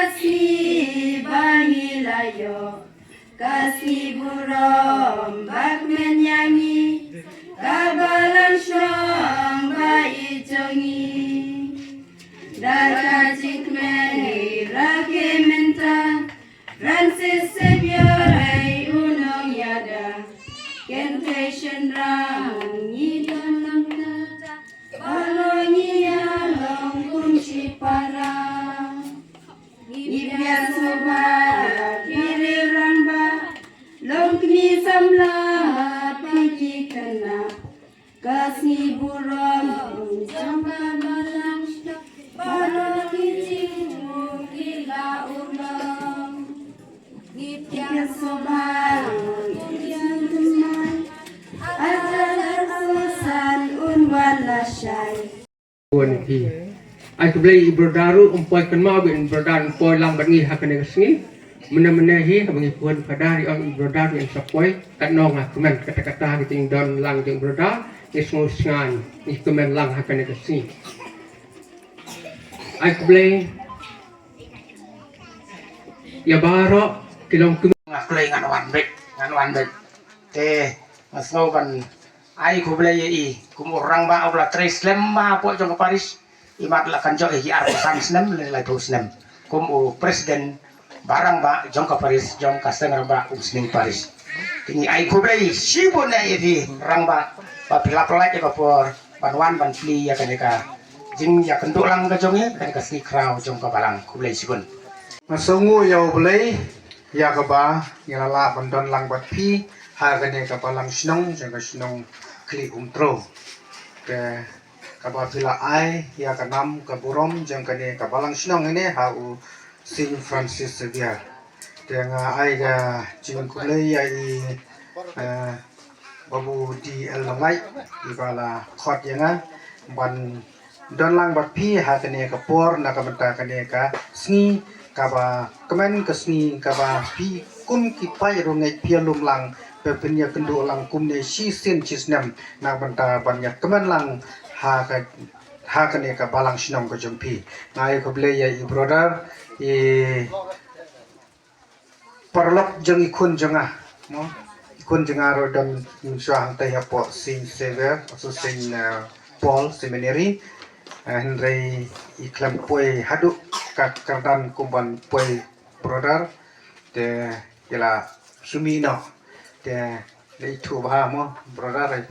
kasih bahilayo, kasih burom bak menyanyi, kabalan syong bai jongi, dakajik meni rake menta, Francis Xavier ay unong yada, kentation rang idon langta, balongi along kunci parang, ibya soba kiri ramba, longkni samla pagi kena, kasih buram jamba balang, balongi jimu gila ulang, ibya soba kiri teman, adalah susan unwala syai. Ai ke blai berdaru umpoi kan mau bin berdaru umpoi lang bangi hakan ngi mena-mena hi bangi puan padari on berdaru yang sapoi kan nong kemen kata-kata ting don lang jeng berdar ni semua sengan ni kemen lang hakan ngi ai ke blai ya baro kilong kemen play ngan wan bet te masau ban ai ku blai i kum orang ba obla tres lemma po jong Paris imat la kan jo hi ar sang snem le la to snem kum u presiden barang ba jong ka Paris jong ka seng ba sning Paris ini ai ku blai si bon na i rang ba pila pila ke por ban ban pli ya kan ka jing ya kan lang ka jong kan ka si kraw jong ka balang ku blai si bon masongu yau blai ya ka ba ya la bandon lang bat pi ha ka ne ka balang snong jong ka snong kli tro ke kaba pila ai ya kanam kaburom jang kane kabalang sinong ini hau Saint Francis Xavier dengan ai ga jing kulai ai babu di elngai ibala khot yanga ban donlang bat pi ha kane kapor na kamenta kane ka sni kaba kemen ke sni kaba pi kum kipai rongai pialum lang pepenya kendo lang kum ne si sen chisnam na banta banyak kemen lang ha ka ne ka balang sinong ko jumpi ngai ko ble ya i brother i parlok jeng ikun jenga mo ikun jenga ro dan syang ta ya po Saint Xavier also Saint Paul Seminary henry iklam poi hadu ka kardan kumban poi brother te yala sumino te le tu ba mo brother ai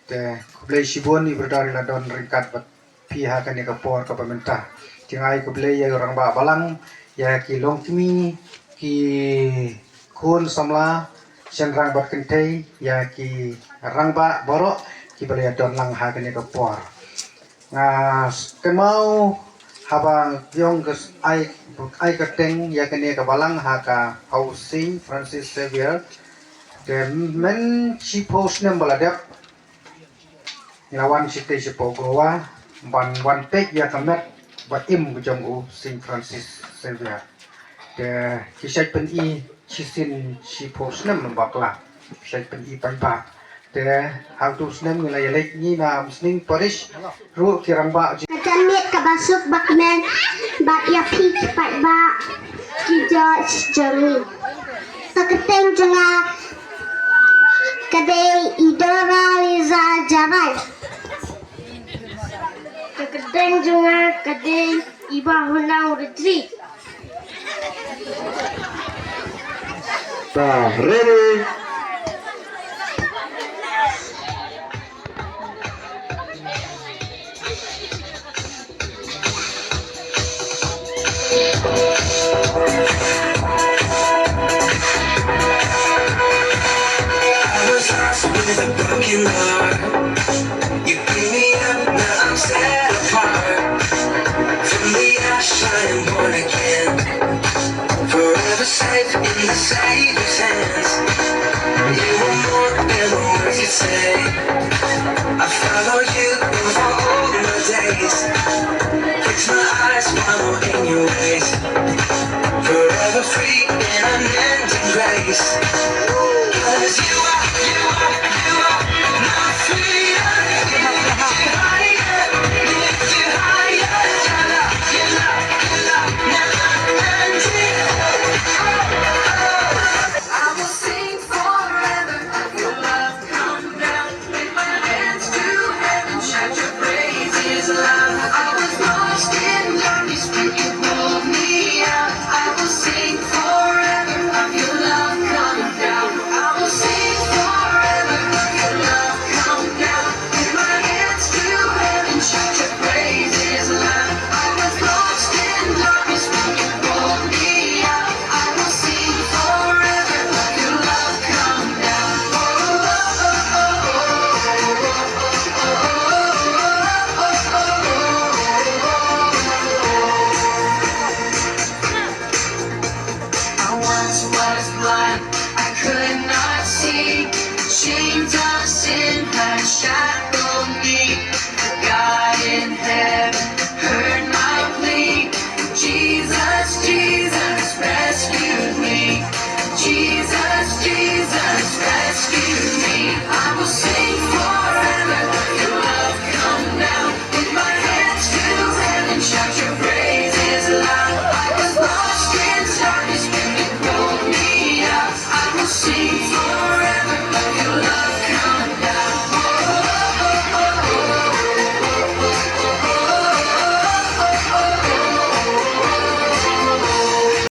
te kublai sibon ni berdari la don ringkat bat pihak kan ka por ka pemerintah tingai kublai ya orang ba balang ya ki long kimi ki kun samla senrang bat kentai ya ki rang ba borok ki balai don lang ha kan ka por nga kemau habang yong ke ai ka teng ya kan ka balang ha ka housing Francis Xavier de men chi post nem baladap lawan site sipo gowa ban tek ya kamet bat im bujong u Saint Francis Xavier de kisai pen i chisin sipo snem lembakla kisai pen i pamba de how to snem nilai lek ni na sning Paris ru kirang ba Katamit kabasuk bakmen bat ya pik pat ba ki George Jomi saketeng jenga kadai idora liza jawai kedeng juga kedeng iba hunang retreat. ready with a broken heart. You pick me up, now I'm set apart. From the ash I am born again, forever safe in the Savior's hands. You were more than the words you say. I follow you for all my days. Fix my eyes, follow in your ways. Forever free in unending grace. 'Cause you are my freedom. Lift you higher, your love, your love, your love, never shot.